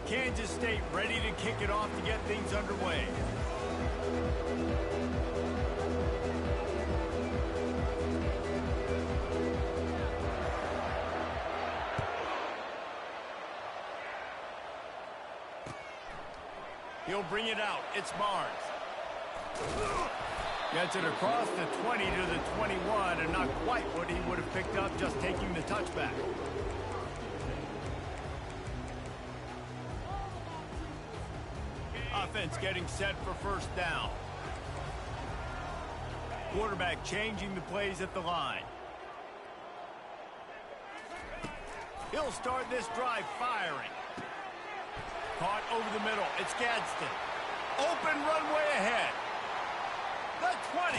Kansas State ready to kick it off to get things underway. He'll bring it out. It's Barnes. Gets it across the 20 to the 21, and not quite what he would have picked up just taking the touchback. Offense getting set for first down. Quarterback changing the plays at the line. He'll start this drive firing. Caught over the middle. It's Gadsden. Open runway ahead. The 20.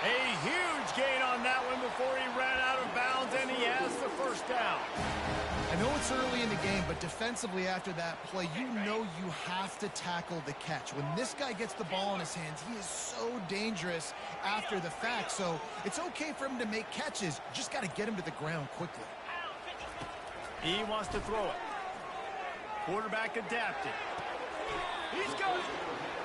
A huge gain on that one before he ran out of bounds, and he has the first down. I know it's early in the game, but defensively after that play, you know you have to tackle the catch. When this guy gets the ball in his hands, he is so dangerous after the fact. So it's okay for him to make catches. You just got to get him to the ground quickly. He wants to throw it. Quarterback adapted. He's got it.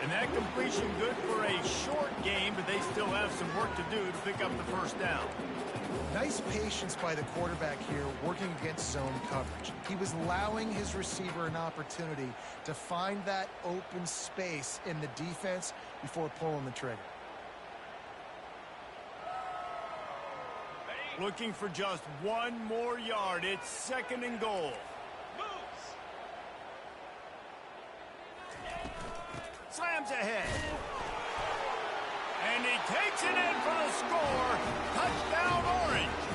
And that completion good for a short game, but they still have some work to do to pick up the first down. Nice patience by the quarterback here working against zone coverage. He was allowing his receiver an opportunity to find that open space in the defense before pulling the trigger. Looking for just one more yard. It's 2nd and goal. Slams ahead. And he takes it in for the score. Touchdown, Orange.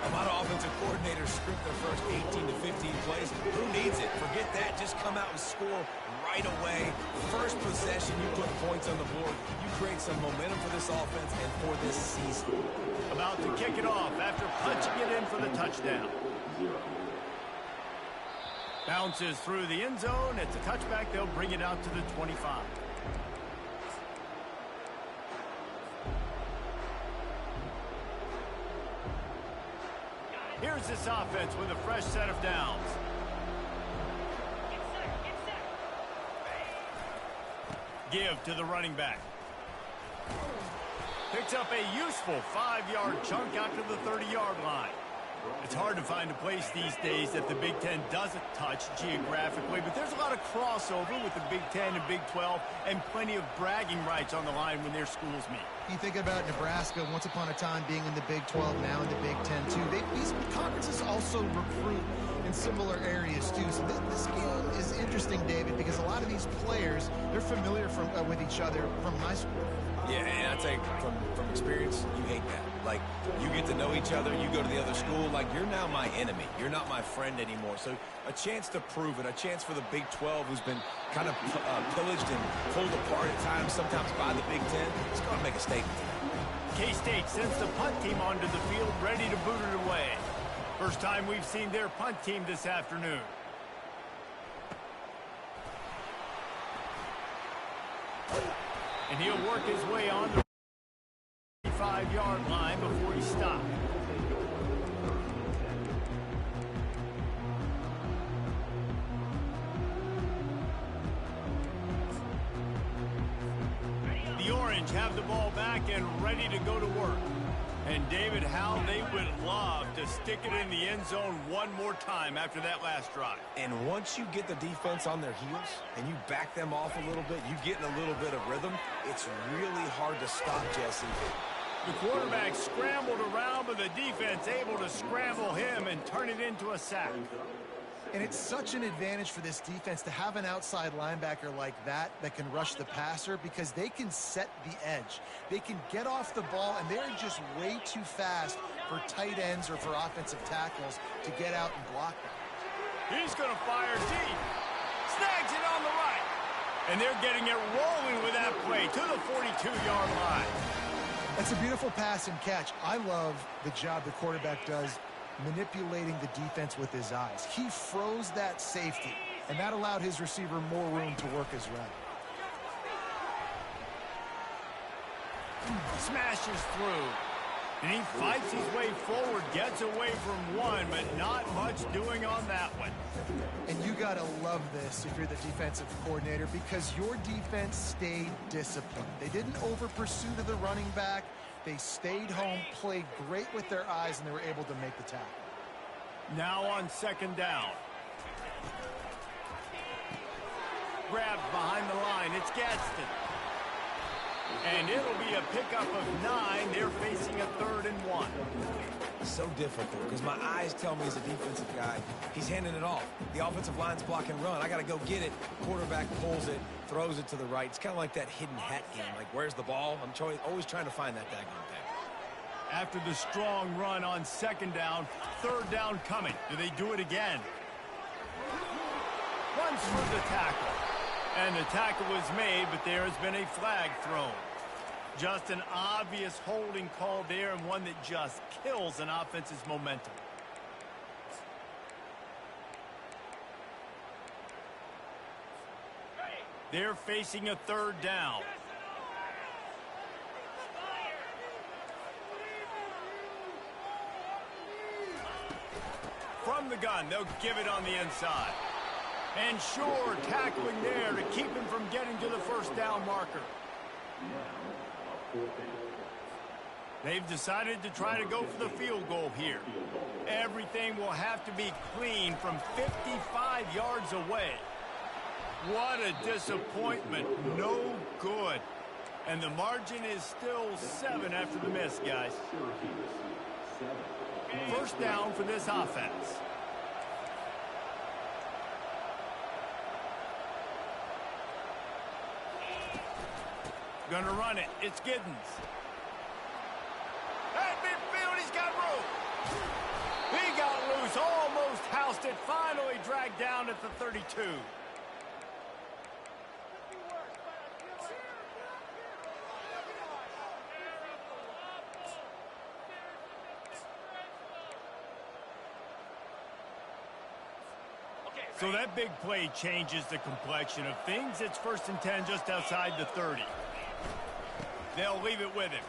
A lot of offensive coordinators script their first 18 to 15 plays. Who needs it? Forget that. Just come out and score right away. First possession, you put points on the board. You create some momentum for this offense and for this season. About to kick it off after punching it in for the touchdown. Bounces through the end zone. It's a touchback. They'll bring it out to the 25. Here's this offense with a fresh set of downs. Give to the running back. Picks up a useful 5-yard chunk out to the 30-yard line. It's hard to find a place these days that the Big Ten doesn't touch geographically, but there's a lot of crossover with the Big Ten and Big 12 and plenty of bragging rights on the line when their schools meet. You think about Nebraska once upon a time being in the Big 12, now in the Big 10 too. These conferences also recruit in similar areas too. So this game is interesting, David, because a lot of these players, they're familiar with each other from high school. Yeah, and I tell you, from experience, you hate that. Like, you get to know each other, you go to the other school, like, you're now my enemy. You're not my friend anymore. So a chance to prove it, a chance for the Big 12, who's been kind of pillaged and pulled apart at times, sometimes by the Big 10. It's going to make a statement tonight. K-State sends the punt team onto the field, ready to boot it away. First time we've seen their punt team this afternoon. And he'll work his way on the 5-yard line before he stopped. The Orange have the ball back and ready to go to work. And David, how they would love to stick it in the end zone one more time after that last drive. And once you get the defense on their heels and you back them off a little bit, you get in a little bit of rhythm, it's really hard to stop, Jesse. The quarterback scrambled around, but the defense able to scramble him and turn it into a sack. And it's such an advantage for this defense to have an outside linebacker like that can rush the passer, because they can set the edge. They can get off the ball, and they're just way too fast for tight ends or for offensive tackles to get out and block them. He's going to fire deep. Snags it on the right. And they're getting it rolling with that play to the 42-yard line. That's a beautiful pass and catch. I love the job the quarterback does manipulating the defense with his eyes. He froze that safety, and that allowed his receiver more room to work his route. Smashes through. And he fights his way forward, gets away from one, but not much doing on that one. And you got to love this if you're the defensive coordinator, because your defense stayed disciplined. They didn't over-pursue to the running back. They stayed home, played great with their eyes, and they were able to make the tackle. Now on second down. Grabbed behind the line. It's Gadsden. And it'll be a pickup of 9. They're facing a 3rd and 1. So difficult because my eyes tell me as a defensive guy, he's handing it off. The offensive line's block and run. I got to go get it. Quarterback pulls it, throws it to the right. It's kind of like that hidden hat game. Like, where's the ball? I'm always trying to find that daggone thing. After the strong run on second down, 3rd down coming. Do they do it again? Runs for the tackle. And the tackle was made, but there has been a flag thrown. Just an obvious holding call there, and one that just kills an offense's momentum. They're facing a 3rd down. From the gun, they'll give it on the inside. And sure, tackling there to keep him from getting to the 1st down marker. They've decided to try to go for the field goal here. Everything will have to be clean from 55 yards away. What a disappointment. No good. And the margin is still 7 after the miss, guys. 1st down for this offense. Gonna run it. It's Giddens. At midfield, he's got room. He got loose, almost housed it, finally dragged down at the 32. So that big play changes the complexion of things. It's 1st and 10 just outside the 30. They'll leave it with him.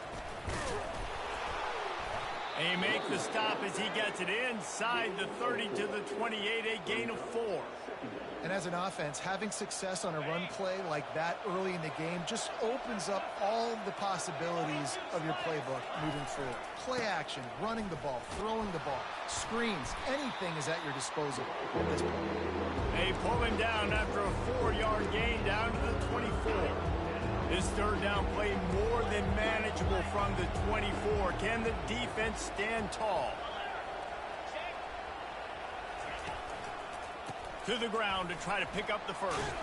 They make the stop as he gets it inside the 30 to the 28, a gain of 4. And as an offense, having success on a run play like that early in the game just opens up all the possibilities of your playbook moving forward. Play action, running the ball, throwing the ball, screens, anything is at your disposal at this point. They pull him down after a 4-yard gain down to the 24. This 3rd down play more than manageable from the 24. Can the defense stand tall? To the ground to try to pick up the 1st.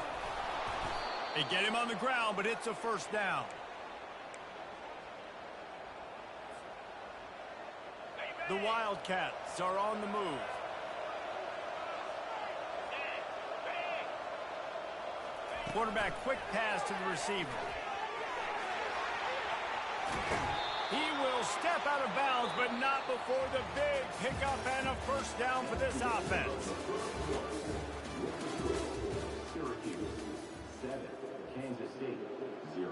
They get him on the ground, but it's a 1st down. The Wildcats are on the move. Quarterback, quick pass to the receiver. He will step out of bounds, but not before the big pickup and a 1st down for this offense. Syracuse 7, Kansas State 0.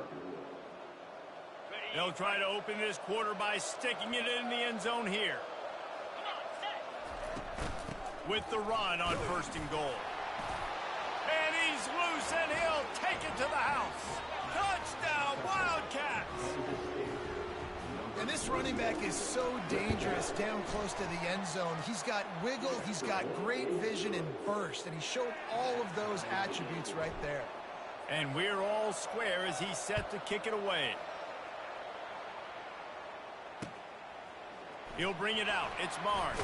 They'll try to open this quarter by sticking it in the end zone here. With the run on 1st and goal. And he's loose, and he'll take it to the house. Touchdown, Wildcats! And this running back is so dangerous down close to the end zone. He's got wiggle, he's got great vision and burst, and he showed all of those attributes right there. And we're all square as he's set to kick it away. He'll bring it out. It's Barnes.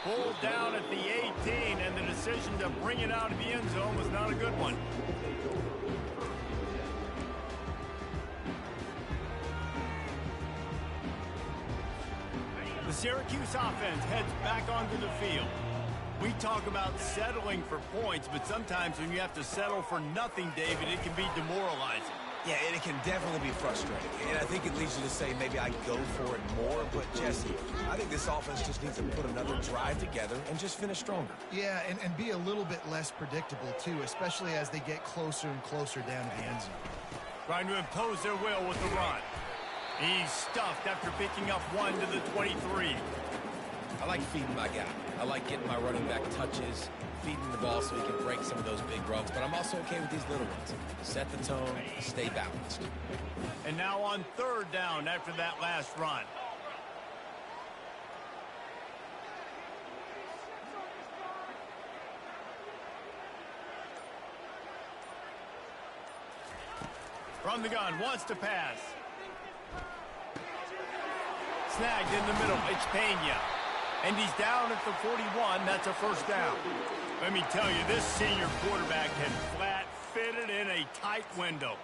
Pulled down at the 18, and the decision to bring it out of the end zone was not a good one. The Syracuse offense heads back onto the field. We talk about settling for points, but sometimes when you have to settle for nothing, David, it can be demoralizing. Yeah, and it can definitely be frustrating. And I think it leads you to say maybe I go for it more. But, Jesse, I think this offense just needs to put another drive together and just finish stronger. Yeah, and be a little bit less predictable, too, especially as they get closer and closer down to the end zone. Trying to impose their will with the run. He's stuffed after picking up one to the 23. I like feeding my guy. I like getting my running back touches, feeding the ball so he can break some of those big runs. But I'm also okay with these little ones. Set the tone, stay balanced. And now on third down after that last run. From the gun, wants to pass. Snagged in the middle, it's Pena. And he's down at the 41. That's a first down. Let me tell you, this senior quarterback can flat fit it in a tight window.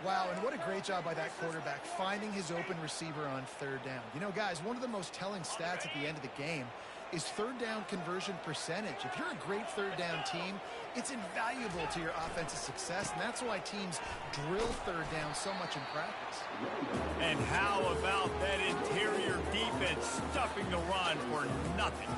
Wow, and what a great job by that quarterback, finding his open receiver on third down. You know, guys, one of the most telling stats at the end of the game is third down conversion percentage. If you're a great third down team, it's invaluable to your offensive success, and that's why teams drill third down so much in practice. And how about that interior defense stuffing the run for nothing?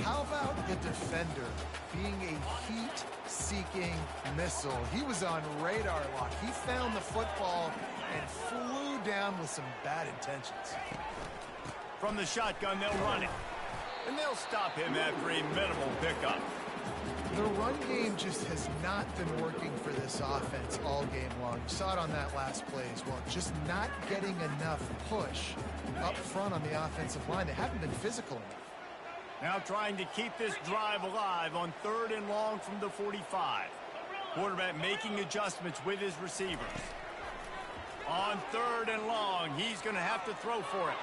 How about the defender being a heat-seeking missile? He was on radar lock. He found the football and flew down with some bad intentions. From the shotgun, they'll run it. And they'll stop him after a minimal pickup. The run game just has not been working for this offense all game long. You saw it on that last play as well. Just not getting enough push up front on the offensive line. They haven't been physical enough. Now trying to keep this drive alive on third and long from the 45. Quarterback making adjustments with his receivers. On third and long, he's going to have to throw for it.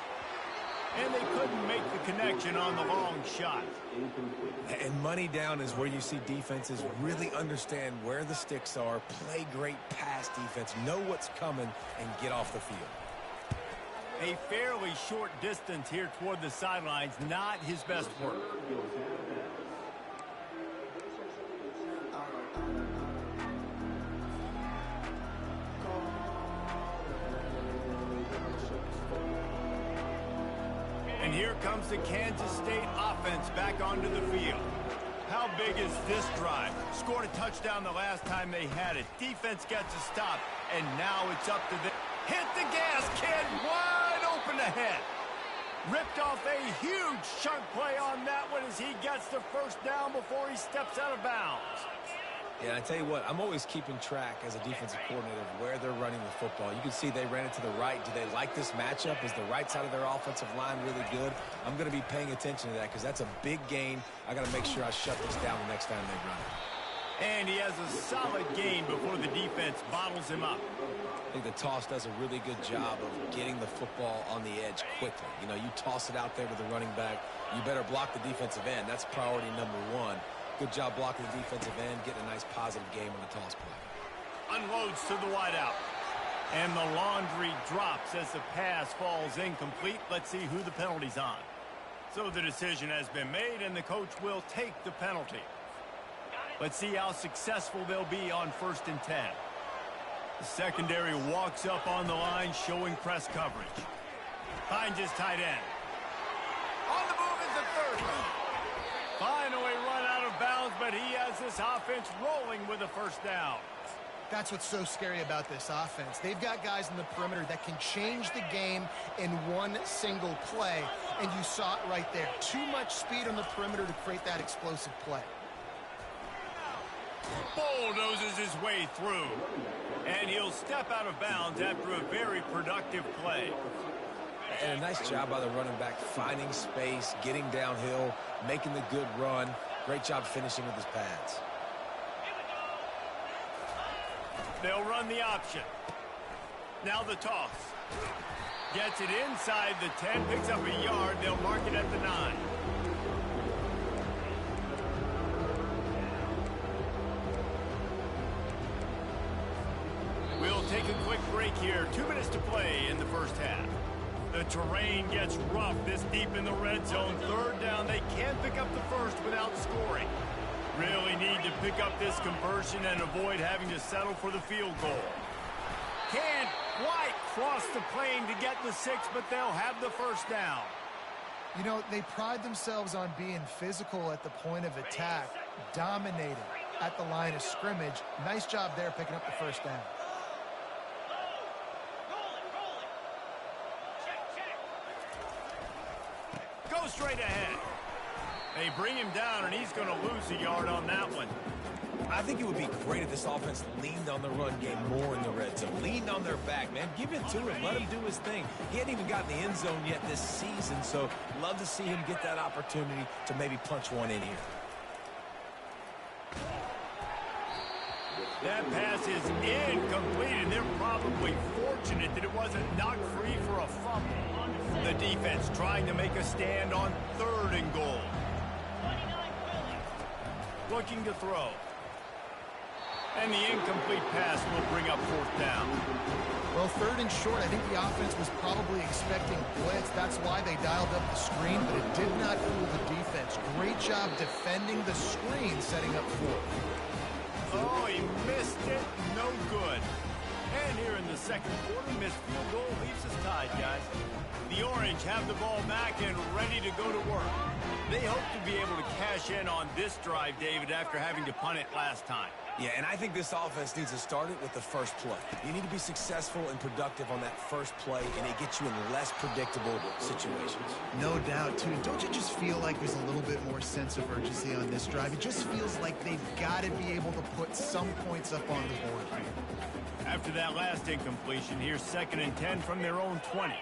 And they couldn't make the connection on the long shot. And money down is where you see defenses really understand where the sticks are, play great pass defense, know what's coming, and get off the field. A fairly short distance here toward the sidelines, not his best work. And here comes the Kansas State offense back onto the field. How big is this drive? Scored a touchdown the last time they had it. Defense gets a stop, and now it's up to the... Hit the gas, kid! Wide open ahead. Ripped off a huge chunk play on that one as he gets the first down before he steps out of bounds. Yeah, I tell you what, I'm always keeping track as a defensive coordinator of where they're running the football. You can see they ran it to the right. Do they like this matchup? Is the right side of their offensive line really good? I'm going to be paying attention to that because that's a big gain. I got to make sure I shut this down the next time they run it. And he has a solid gain before the defense bottles him up. I think the toss does a really good job of getting the football on the edge quickly. You know, you toss it out there to the running back. You better block the defensive end. That's priority number one. Good job blocking the defensive end, getting a nice positive game on the toss play. Unloads to the wideout. And the laundry drops as the pass falls incomplete. Let's see who the penalty's on. So the decision has been made, and the coach will take the penalty. Let's see how successful they'll be on 1st and 10. The secondary walks up on the line, showing press coverage. Finds his tight end. On the move is the third one. Finally run out of bounds, but he has this offense rolling with a first down. That's what's so scary about this offense. They've got guys in the perimeter that can change the game in one single play, and you saw it right there. Too much speed on the perimeter to create that explosive play. Bulldozes his way through, and he'll step out of bounds after a very productive play. And a nice job by the running back, finding space, getting downhill, making the good run. Great job finishing with his pads. They'll run the option. Now the toss. Gets it inside the 10, picks up a yard. They'll mark it at the 9. We'll take a quick break here. 2 minutes to play in the first half. The terrain gets rough this deep in the red zone. Third down, they can't pick up the first without scoring. Really need to pick up this conversion and avoid having to settle for the field goal. Can't quite cross the plane to get the 6, but they'll have the first down. You know, they pride themselves on being physical at the point of attack, dominating at the line of scrimmage. Nice job there picking up the first down. Goes straight ahead. They bring him down, and he's going to lose a yard on that one. I think it would be great if this offense leaned on the run game more in the red zone. Leaned on their back, man. Give it to him. Let him do his thing. He hadn't even gotten the end zone yet this season, so love to see him get that opportunity to maybe punch one in here. That pass is incomplete, and they're probably fortunate that it wasn't knocked free for a fumble. The defense trying to make a stand on 3rd and goal. Looking to throw. And the incomplete pass will bring up 4th down. Well, 3rd and short, I think the offense was probably expecting blitz. That's why they dialed up the screen, but it did not fool the defense. Great job defending the screen, setting up 4th. Oh, he missed it. No good. And here in the 2nd quarter, missed field goal leaves us tied, guys. The Orange have the ball back and ready to go to work. They hope to be able to cash in on this drive, David, after having to punt it last time. Yeah, and I think this offense needs to start it with the first play. You need to be successful and productive on that first play, and it gets you in less predictable situations. No doubt, too. Don't you just feel like there's a little bit more sense of urgency on this drive? It just feels like they've got to be able to put some points up on the board. After that last incompletion, here's 2nd and 10 from their own 20.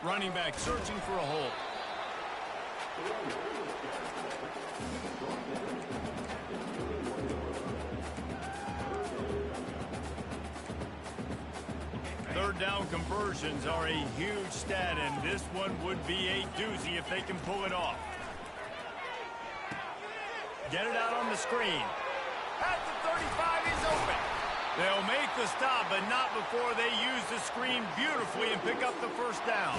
Running back searching for a hole. Third down conversions are a huge stat, and this one would be a doozy if they can pull it off. Get it out on the screen. At the 35, he's open. They'll make the stop, but not before they use the screen beautifully and pick up the 1st down.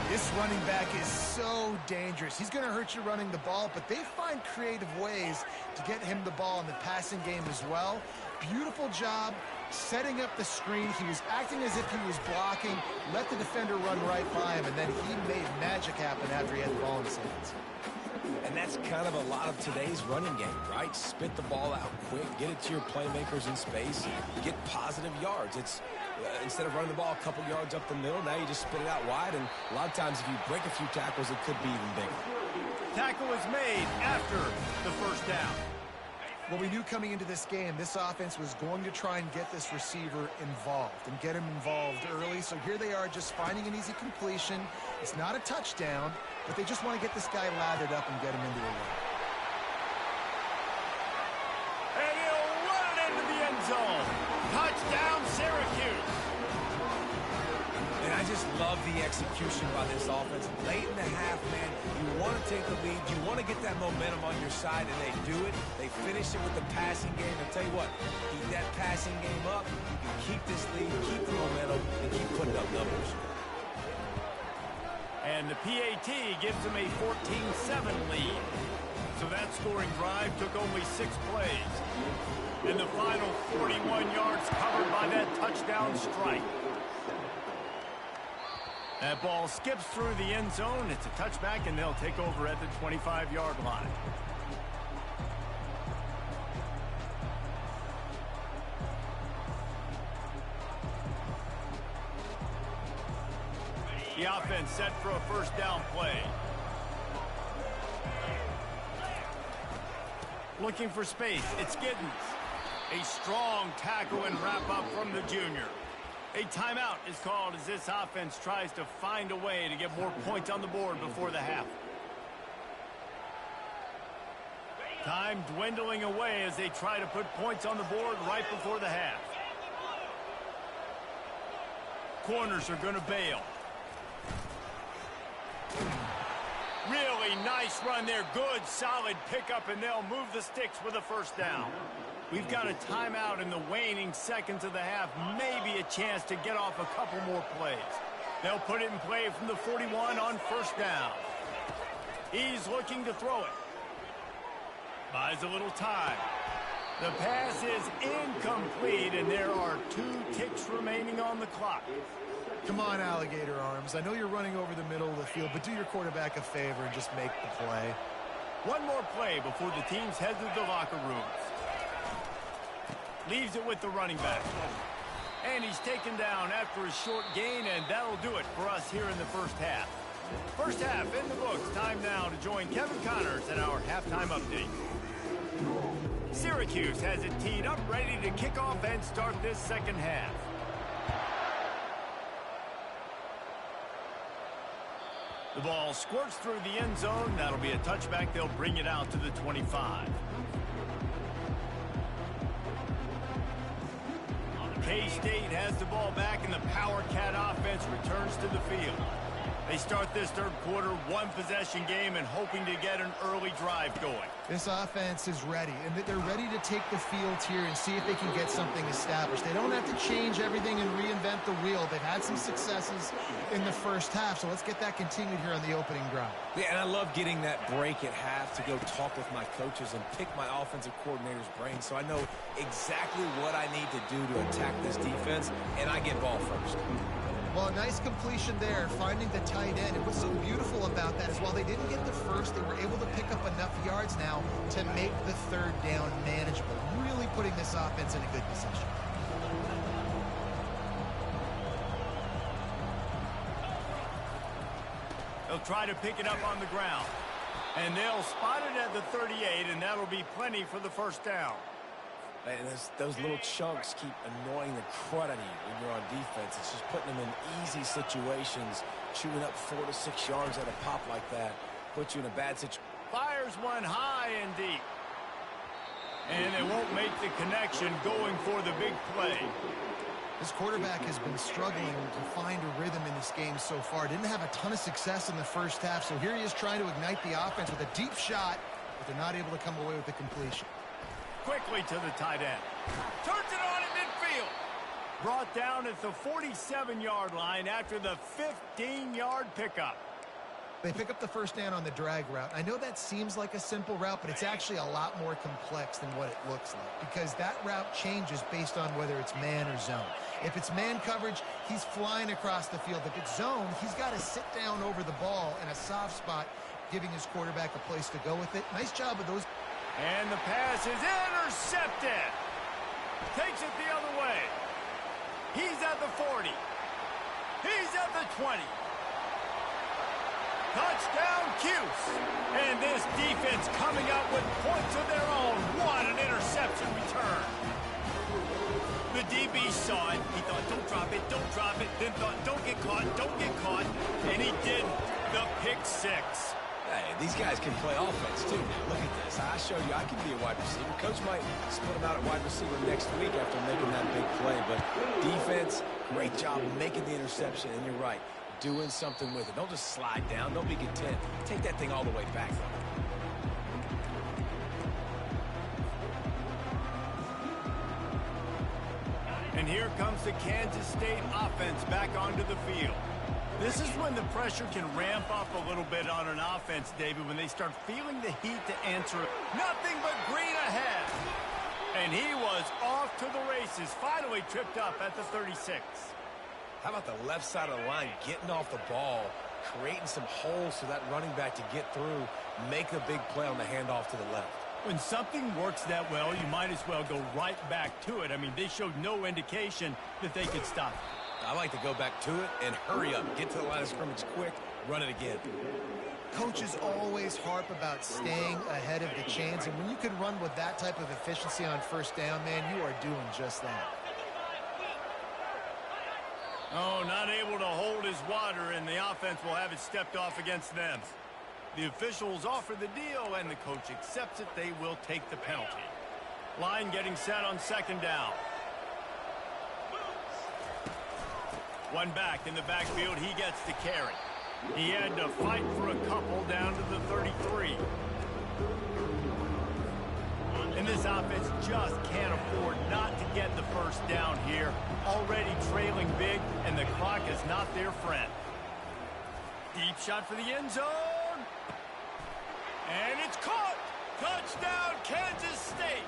This running back is so dangerous. He's going to hurt you running the ball, but they find creative ways to get him the ball in the passing game as well. Beautiful job setting up the screen. He was acting as if he was blocking, let the defender run right by him, and then he made magic happen after he had the ball in his hands. And that's kind of a lot of today's running game, right? Spit the ball out quick, get it to your playmakers in space, get positive yards. It's instead of running the ball a couple yards up the middle, now you just spit it out wide, and a lot of times if you break a few tackles, it could be even bigger. Tackle is made after the 1st down. Well, we knew coming into this game, this offense was going to try and get this receiver involved and get him involved early. So here they are just finding an easy completion. It's not a touchdown, but they just want to get this guy lathered up and get him into a run. And he'll run it into the end zone. Touchdown, Syracuse. And I just love the execution by this offense. Late in the half, man, you want to take the lead. You want to get that momentum on your side, and they do it. They finish it with the passing game. And tell you what, keep that passing game up. You keep this lead, keep the momentum, and keep putting up numbers. And the PAT gives them a 14-7 lead. So that scoring drive took only 6 plays. And the final 41 yards covered by that touchdown strike. That ball skips through the end zone. It's a touchback, and they'll take over at the 25-yard line. The offense set for a 1st down play. Looking for space. It's Giddens. A strong tackle and wrap up from the junior. A timeout is called as this offense tries to find a way to get more points on the board before the half. Time dwindling away as they try to put points on the board right before the half. Corners are going to bail. Really nice run there. Good, solid pickup, and they'll move the sticks with a 1st down. We've got a timeout in the waning seconds of the half. Maybe a chance to get off a couple more plays. They'll put it in play from the 41 on 1st down. He's looking to throw it. Buys a little time. The pass is incomplete, and there are 2 ticks remaining on the clock. Come on, alligator arms. I know you're running over the middle of the field, but do your quarterback a favor and just make the play. One more play before the teams head to the locker rooms. Leaves it with the running back. And he's taken down after a short gain, and that'll do it for us here in the first half. First half in the books. Time now to join Kevin Connors in our halftime update. Syracuse has it teed up, ready to kick off and start this second half. The ball squirts through the end zone. That'll be a touchback. They'll bring it out to the 25. K-State has the ball back, and the Power Cat offense returns to the field. They start this third quarter one-possession game and hoping to get an early drive going. This offense is ready, and they're ready to take the field here and see if they can get something established. They don't have to change everything and reinvent the wheel. They've had some successes in the first half, so let's get that continued here on the opening drive. Yeah, and I love getting that break at half to go talk with my coaches and pick my offensive coordinator's brain so I know exactly what I need to do to attack this defense, and I get ball first. Well, a nice completion there, finding the tight end. And what's so beautiful about that is while they didn't get the first, they were able to pick up enough yards now to make the third down manageable, really putting this offense in a good position. They'll try to pick it up on the ground. And they'll spot it at the 38, and that'll be plenty for the first down. And those little chunks keep annoying the crud out of you when you're on defense. It's just putting them in easy situations, chewing up 4 to 6 yards at a pop like that, puts you in a bad situation. Fires one high and deep. And they won't make the connection going for the big play. This quarterback has been struggling to find a rhythm in this game so far. Didn't have a ton of success in the first half, so here he is trying to ignite the offense with a deep shot, but they're not able to come away with the completion. Quickly to the tight end. Turns it on in midfield. Brought down at the 47-yard line after the 15-yard pickup. They pick up the first down on the drag route. I know that seems like a simple route, but it's actually a lot more complex than what it looks like because that route changes based on whether it's man or zone. If it's man coverage, he's flying across the field. If it's zone, he's got to sit down over the ball in a soft spot, giving his quarterback a place to go with it. Nice job with those. And the pass is intercepted. Takes it the other way. He's at the 40. He's at the 20. Touchdown, Cuse. And this defense coming up with points of their own. What an interception return. The DB saw it. He thought, don't drop it, don't drop it. Then thought, don't get caught, don't get caught. And he did the pick six. Hey, these guys can play offense, too. Now, look at this. I showed you I can be a wide receiver. Coach might split him out at wide receiver next week after making that big play. But defense, great job making the interception. And you're right, doing something with it. Don't just slide down. Don't be content. Take that thing all the way back. And here comes the Kansas State offense back onto the field. This is when the pressure can ramp up a little bit on an offense, David, when they start feeling the heat to answer it. Nothing but green ahead. And he was off to the races, finally tripped up at the 36. How about the left side of the line getting off the ball, creating some holes for that running back to get through, make a big play on the handoff to the left. When something works that well, you might as well go right back to it. I mean, they showed no indication that they could stop it. I like to go back to it and hurry up. Get to the line of scrimmage quick, run it again. Coaches always harp about staying ahead of the chains, and when you can run with that type of efficiency on first down, man, you are doing just that. Oh, not able to hold his water, and the offense will have it stepped off against them. The officials offer the deal, and the coach accepts it. They will take the penalty. Line getting set on second down. One back in the backfield, he gets the carry. He had to fight for a couple down to the 33. And this offense just can't afford not to get the first down here. Already trailing big, and the clock is not their friend. Deep shot for the end zone. And it's caught. Touchdown, Kansas State.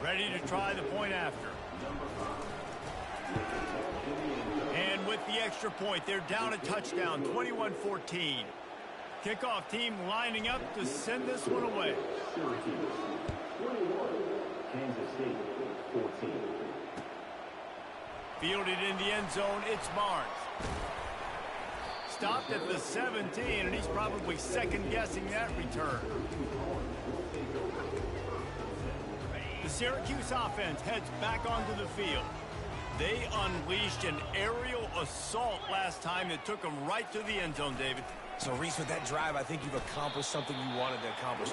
Ready to try the point after. And with the extra point, they're down a touchdown, 21-14. Kickoff team lining up to send this one away. Syracuse 21, Kansas State 14. Fielded in the end zone, it's Barnes. Stopped at the 17, and he's probably second-guessing that return. The Syracuse offense heads back onto the field. They unleashed an aerial assault last time that took them right to the end zone, David. So, Reese, with that drive, I think you've accomplished something you wanted to accomplish.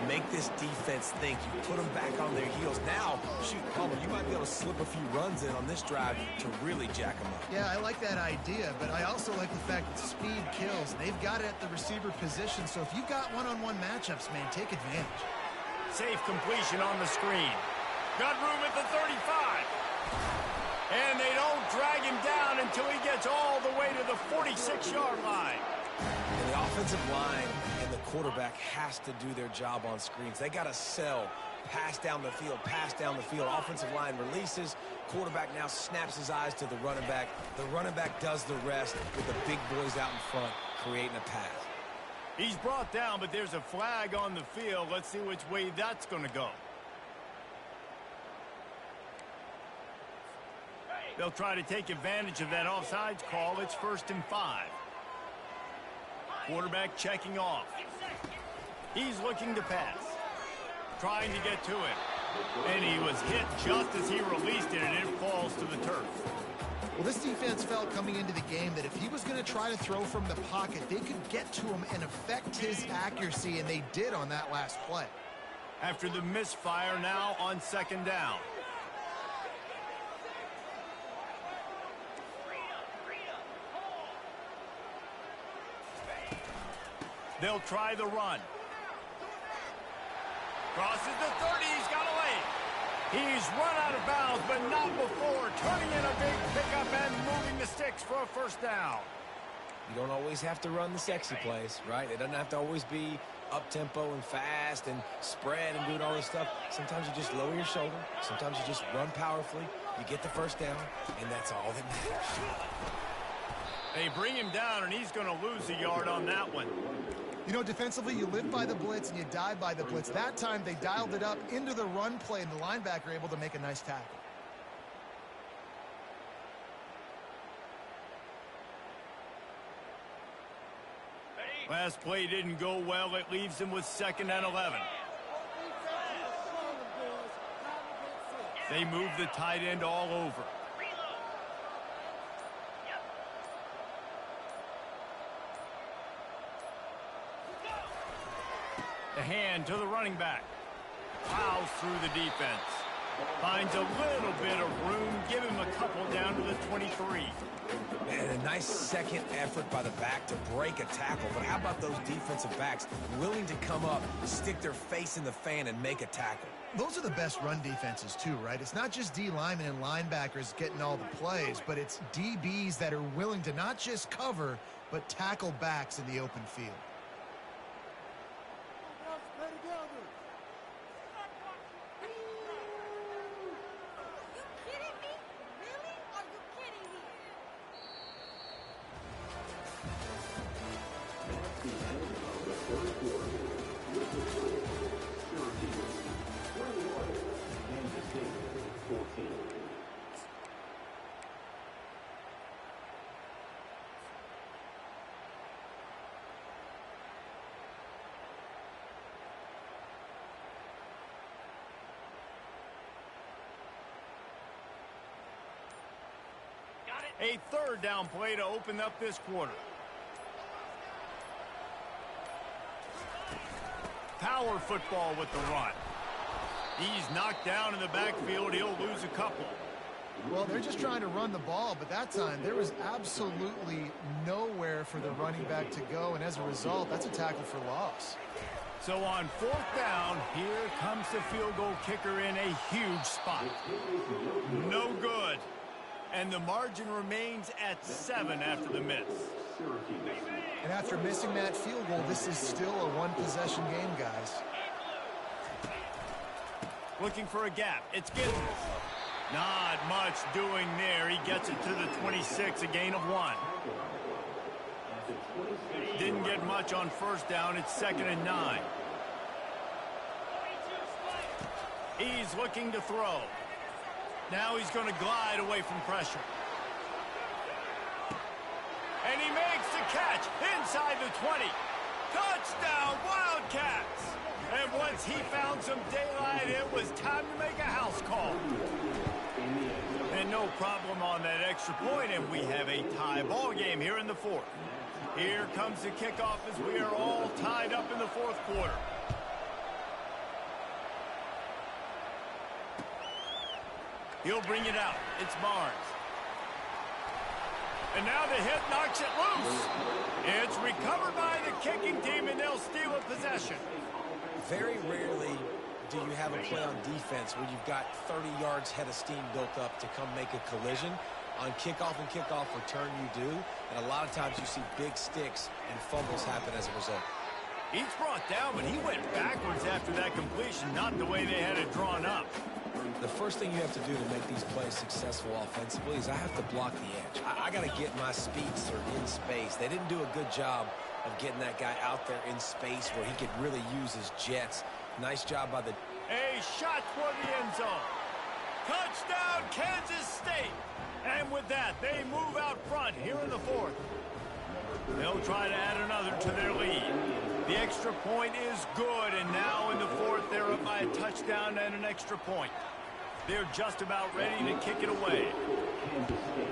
Make this defense think. You put them back on their heels. Now, shoot, Palmer, you might be able to slip a few runs in on this drive to really jack them up. Yeah, I like that idea, but I also like the fact that speed kills. They've got it at the receiver position, so if you've got one-on-one matchups, man, take advantage. Safe completion on the screen. Got room at the 35. And they don't drag him down until he gets all the way to the 46-yard line. And the offensive line and the quarterback has to do their job on screens. They got to sell, pass down the field, pass down the field. Offensive line releases. Quarterback now snaps his eyes to the running back. The running back does the rest with the big boys out in front, creating a pass. He's brought down, but there's a flag on the field. Let's see which way that's going to go. They'll try to take advantage of that offsides call. It's 1st and 5. Quarterback checking off. He's looking to pass. Trying to get to him. And he was hit just as he released it, and it falls to the turf. Well, this defense felt coming into the game that if he was going to try to throw from the pocket, they could get to him and affect his accuracy, and they did on that last play. After the misfire, now on 2nd down. They'll try the run. Crosses the 30. He's got away. He's run out of bounds, but not before turning in a big pickup and moving the sticks for a 1st down. You don't always have to run the sexy plays, right? It doesn't have to always be up-tempo and fast and spread and doing all this stuff. Sometimes you just lower your shoulder. Sometimes you just run powerfully. You get the 1st down, and that's all that matters. They bring him down, and he's going to lose a yard on that one. You know, defensively, you live by the blitz and you die by the blitz. That time, they dialed it up into the run play, and the linebacker able to make a nice tackle. Last play didn't go well. It leaves him with 2nd and 11. They move the tight end all over. The hand to the running back. Plows through the defense. Finds a little bit of room. Give him a couple down to the 23. And a nice second effort by the back to break a tackle. But how about those defensive backs willing to come up, stick their face in the fan, and make a tackle? Those are the best run defenses, too, right? It's not just D linemen and linebackers getting all the plays, but it's DBs that are willing to not just cover, but tackle backs in the open field. A 3rd down play to open up this quarter. Power football with the run. He's knocked down in the backfield. He'll lose a couple. Well, they're just trying to run the ball, but that time there was absolutely nowhere for the running back to go, and as a result, that's a tackle for loss. So on 4th down, here comes the field goal kicker in a huge spot. No good. And the margin remains at 7 after the miss. And after missing that field goal, this is still a one-possession game, guys. Looking for a gap. It's Giddens. Not much doing there. He gets it to the 26, a gain of 1. Didn't get much on 1st down. It's 2nd and 9. He's looking to throw. Now he's going to glide away from pressure. And he makes the catch inside the 20. Touchdown, Wildcats! And once he found some daylight, it was time to make a house call. And no problem on that extra point, and we have a tie ball game here in the fourth. Here comes the kickoff as we are all tied up in the fourth quarter. He'll bring it out. It's Barnes. And now the hit knocks it loose. It's recovered by the kicking team, and they'll steal a possession. Very rarely do you have a play on defense where you've got 30 yards head of steam built up to come make a collision. On kickoff and kickoff return, you do. And a lot of times you see big sticks and fumbles happen as a result. He's brought down, but he went backwards after that completion, not the way they had it drawn up. The first thing you have to do to make these plays successful offensively is I have to block the edge. I got to get my speedster in space. They didn't do a good job of getting that guy out there in space where he could really use his jets. Nice job by the... A shot toward the end zone. Touchdown, Kansas State. And with that, they move out front here in the fourth. They'll try to add another to their lead. The extra point is good, and now in the fourth, they're up by a touchdown and an extra point. They're just about ready to kick it away. Kansas State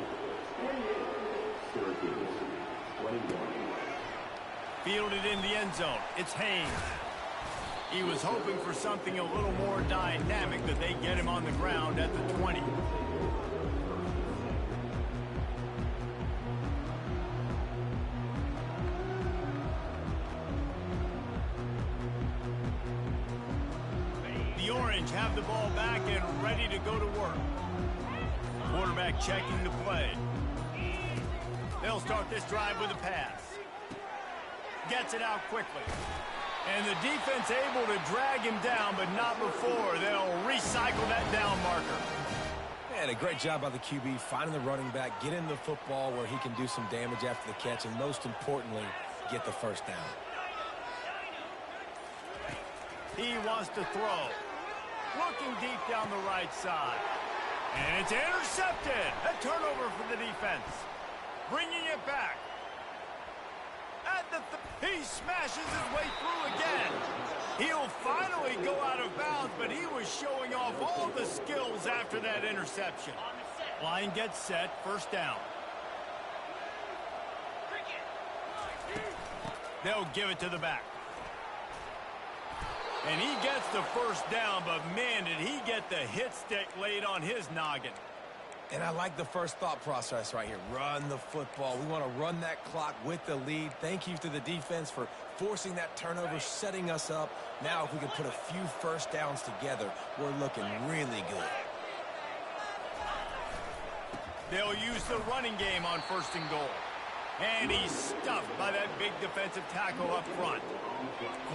28, Syracuse 21. Fielded in the end zone. It's Haynes. He was hoping for something a little more dynamic, but they get him on the ground at the 20. The Orange have the ball back and ready to go to work. Quarterback checking the play. They'll start this drive with a pass. Gets it out quickly. And the defense able to drag him down, but not before. They'll recycle that down marker. And a great job by the QB finding the running back, get in the football where he can do some damage after the catch, and most importantly, get the first down. He wants to throw. Looking deep down the right side. And it's intercepted. A turnover for the defense. Bringing it back. At the he smashes his way through again. He'll finally go out of bounds, but he was showing off all the skills after that interception. Line gets set, first down. They'll give it to the back. And he gets the first down, but man, did he get the hit stick laid on his noggin. And I like the first thought process right here. Run the football. We want to run that clock with the lead. Thank you to the defense for forcing that turnover, setting us up. Now if we can put a few first downs together, we're looking really good. They'll use the running game on first and goal. And he's stuffed by that big defensive tackle up front.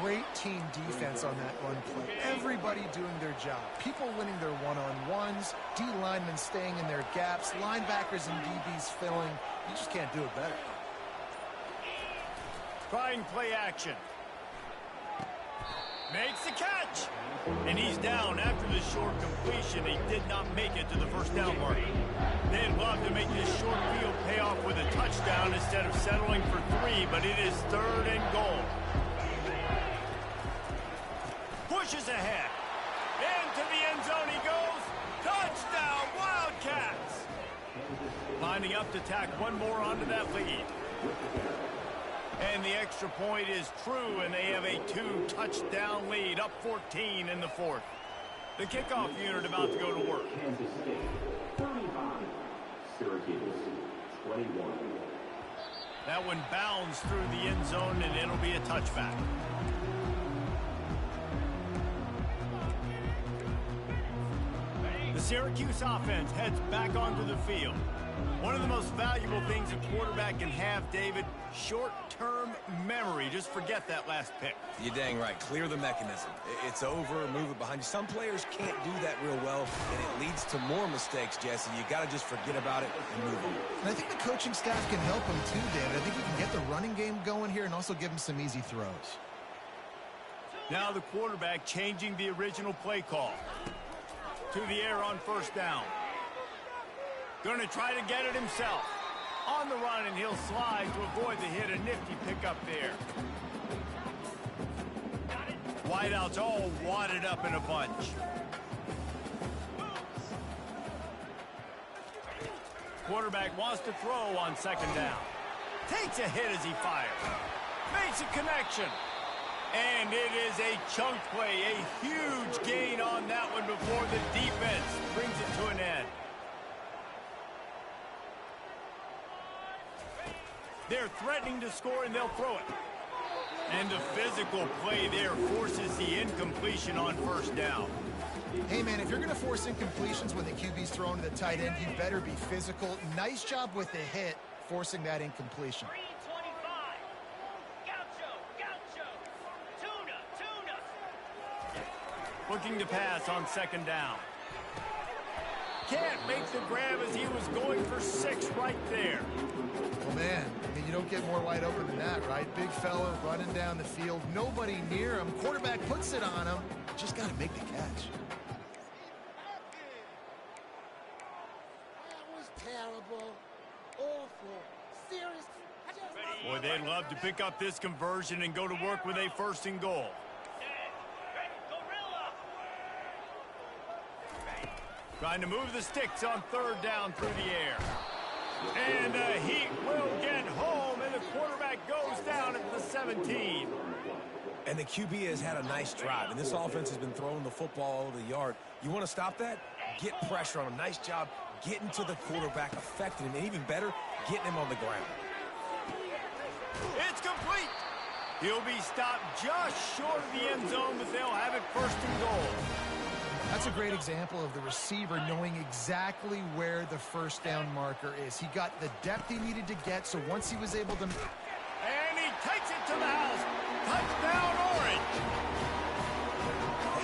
Great team defense on that run play. Everybody doing their job. People winning their one-on-ones, D linemen staying in their gaps, linebackers and DBs filling. You just can't do it better. Trying play action. Makes the catch. And he's down after the short completion. He did not make it to the first down mark. They'd love to make this short field pay off with a touchdown instead of settling for 3, but it is third and goal. Pushes ahead. Into the end zone he goes. Touchdown, Wildcats. Lining up to tack one more onto that lead. And the extra point is true, and they have a 2-touchdown lead, up 14 in the fourth. The kickoff unit about to go to work. Kansas State 35, Syracuse 21. That one bounds through the end zone, and it'll be a touchback. The Syracuse offense heads back onto the field. One of the most valuable things a quarterback can have, David, short-term memory. Just forget that last pick. You're dang right. Clear the mechanism. It's over, move it behind you. Some players can't do that real well, and it leads to more mistakes, Jesse. You got to just forget about it and move on. And I think the coaching staff can help him too, David. I think he can get the running game going here and also give him some easy throws. Now the quarterback changing the original play call. To the air on first down. Going to try to get it himself. On the run, and he'll slide to avoid the hit. A nifty pickup there. Wideouts all wadded up in a bunch. Quarterback wants to throw on second down. Takes a hit as he fires. Makes a connection. And it is a chunk play. A huge gain on that one before the defense brings it to an end. They're threatening to score, and they'll throw it. And the physical play there forces the incompletion on first down. Hey, man, if you're going to force incompletions when the QB's thrown to the tight end, you better be physical. Nice job with the hit, forcing that incompletion. 325. Gaucho. Tuna. Looking to pass on second down. Can't make the grab as he was going for 6 right there. Well, man, I mean, you don't get more wide open than that, right? Big fella running down the field, nobody near him. Quarterback puts it on him. Just got to make the catch. That was terrible. Awful. Serious. Boy, they'd love to pick up this conversion and go to work with a 1st and goal. Trying to move the sticks on 3rd down through the air. And the Heat will get home, and the quarterback goes down at the 17. And the QB has had a nice drive, and this offense has been throwing the football over the yard. You want to stop that? Get pressure on him. Nice job getting to the quarterback, affecting him, and even better, getting him on the ground. It's complete. He'll be stopped just short of the end zone, but they'll have it 1st and goal. That's a great example of the receiver knowing exactly where the 1st down marker is. He got the depth he needed to get, so once he was able to... And he takes it to the house. Touchdown, Orange.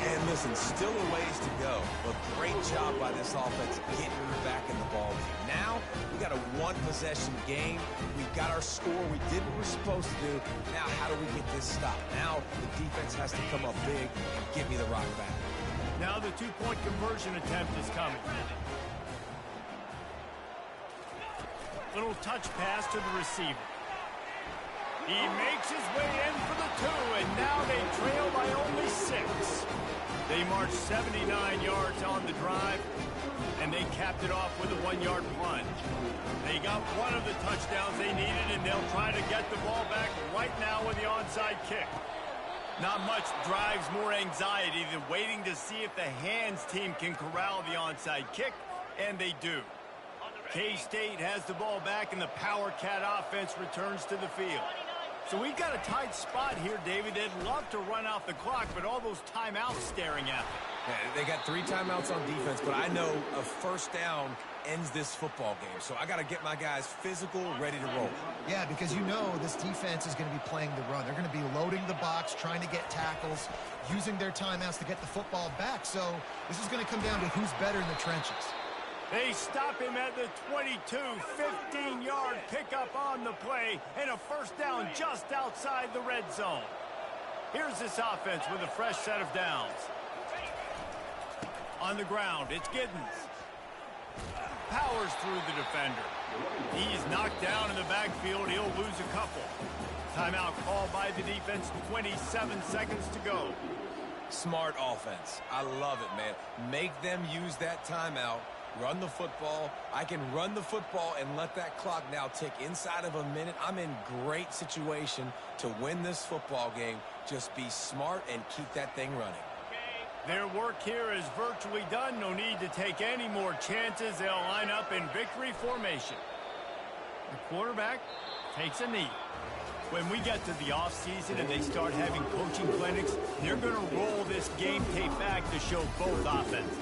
And listen, still a ways to go, but great job by this offense getting back in the ball game. Now, we got a 1-possession game. We got our score. We did what we're supposed to do. Now, how do we get this stopped? Now, the defense has to come up big and get me the rock back. Now the 2-point conversion attempt is coming. Little touch pass to the receiver. He makes his way in for the 2, and now they trail by only 6. They marched 79 yards on the drive, and they capped it off with a 1-yard plunge. They got one of the touchdowns they needed, and they'll try to get the ball back right now with the onside kick. Not much drives more anxiety than waiting to see if the hands team can corral the onside kick, and they do. K-State has the ball back, and the Power Cat offense returns to the field. So we've got a tight spot here, David. They'd love to run out the clock, but all those timeouts staring at them. Yeah, they got 3 timeouts on defense, but I know a 1st down ends this football game. So I got to get my guys physical, ready to roll. Yeah, because you know this defense is going to be playing the run. They're going to be loading the box, trying to get tackles, using their timeouts to get the football back. So this is going to come down to who's better in the trenches. They stop him at the 22, 15-yard pickup on the play, and a 1st down just outside the red zone. Here's this offense with a fresh set of downs. On the ground, it's Giddens. Powers through the defender. He's knocked down in the backfield. He'll lose a couple. Timeout called by the defense, 27 seconds to go. Smart offense. I love it, man. Make them use that timeout. Run the football. I can run the football and let that clock now tick inside of a minute. I'm in great situation to win this football game. Just be smart and keep that thing running. Their work here is virtually done. No need to take any more chances. They'll line up in victory formation. The quarterback takes a knee. When we get to the offseason and they start having coaching clinics, they're going to roll this game tape back to show both offenses.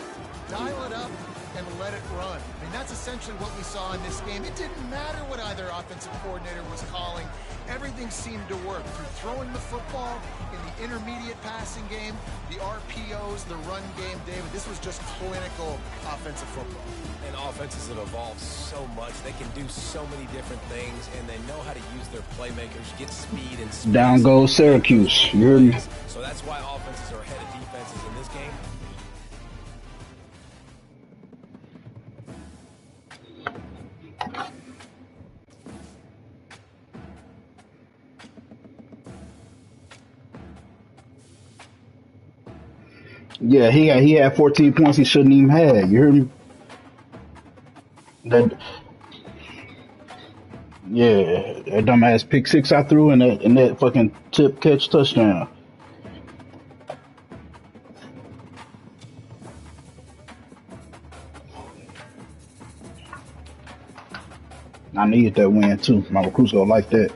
Dial it up and let it run. I mean, that's essentially what we saw in this game. It didn't matter what either offensive coordinator was calling. Everything seemed to work through throwing the football, in the intermediate passing game, the RPOs, the run game. David, this was just clinical offensive football. And offenses have evolved so much. They can do so many different things, and they know how to use their playmakers, get speed and speed. Down goes Syracuse. You heard me? So that's why offenses are ahead of defenses in this game. Yeah, he had 14 points he shouldn't even have. You heard me? That yeah, that dumbass pick six I threw and that fucking tip catch touchdown. I needed that win too. My recruits gonna like that.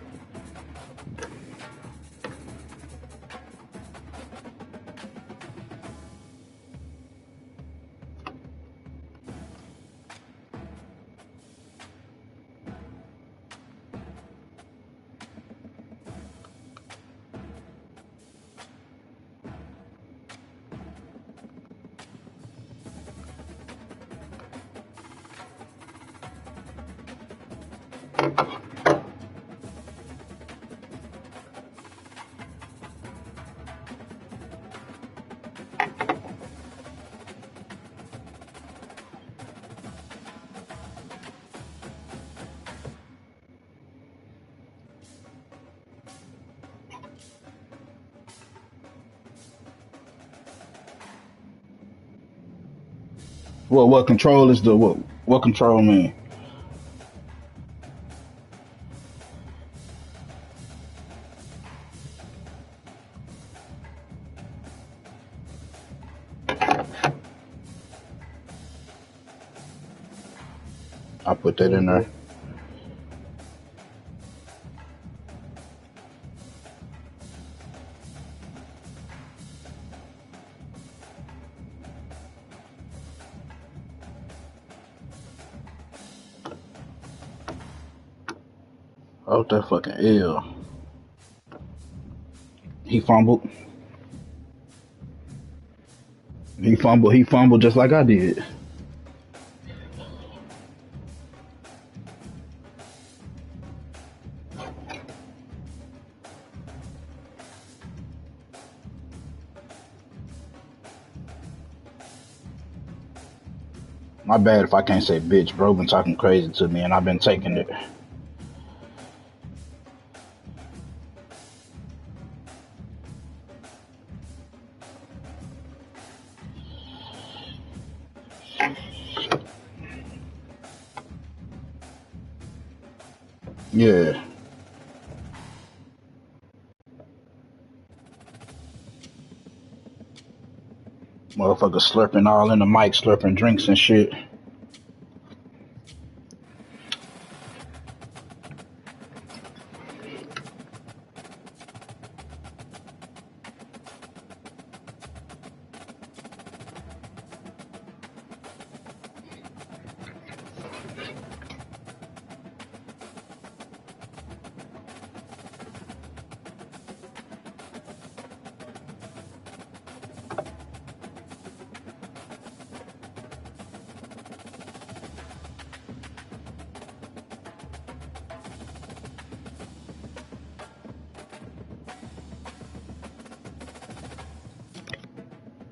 What control is the what control mean? I put that in there. Oh, that fucking L. He fumbled. He fumbled just like I did. My bad if I can't say bitch, bro. Been talking crazy to me and I've been taking it. Yeah. Motherfucker slurping all in the mic, slurping drinks and shit.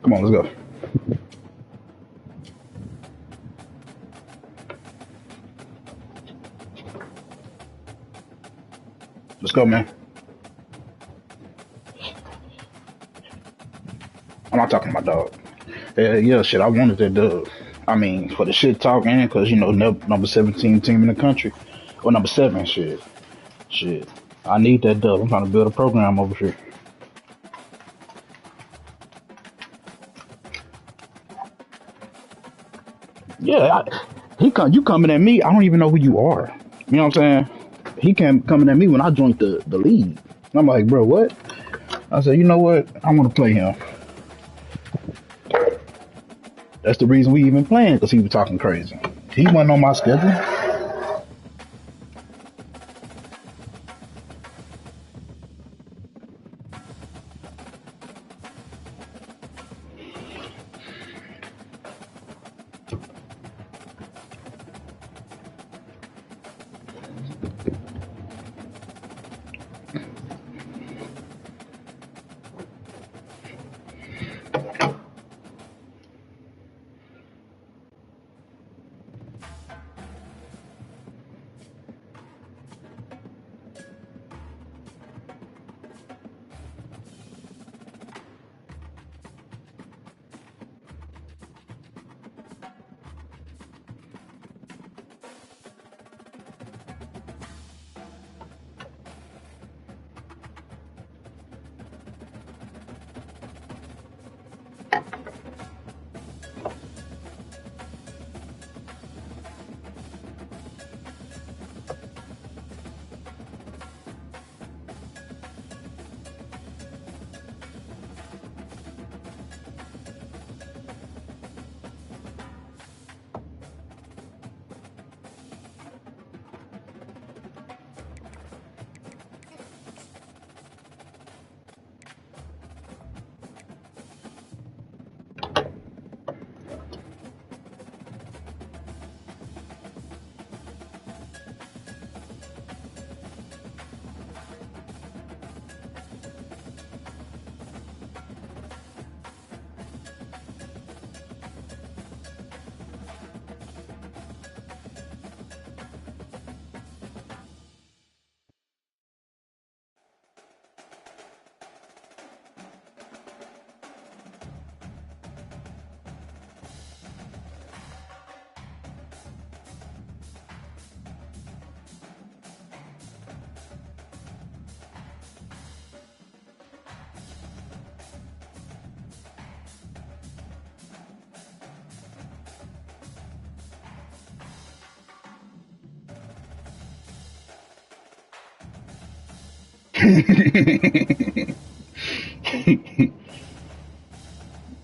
Come on, let's go. Let's go, man. I'm not talking to my dog. Yeah, shit, I wanted that dub. I mean, for the shit talk and because, you know, number 17 team in the country. Or number 7, shit. Shit. I need that dub. I'm trying to build a program over here. Yeah, you coming at me, I don't even know who you are. You know what I'm saying? He came coming at me when I joined the league. I'm like, bro, what? I said, you know what? I want to play him. That's the reason we even playing, because he was talking crazy. He wasn't on my schedule.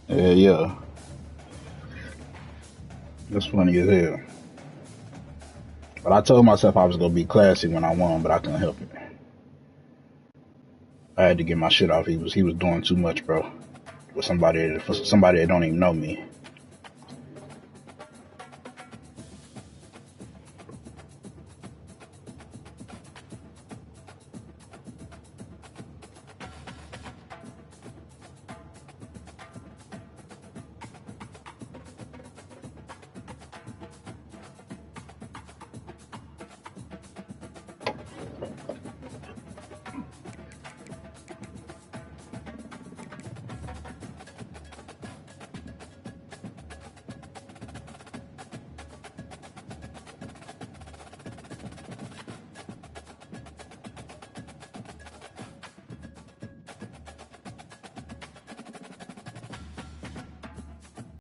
Yeah. That's funny as hell. But I told myself I was gonna be classy when I won, but I couldn't help it. I had to get my shit off. He was doing too much, bro. For somebody that don't even know me.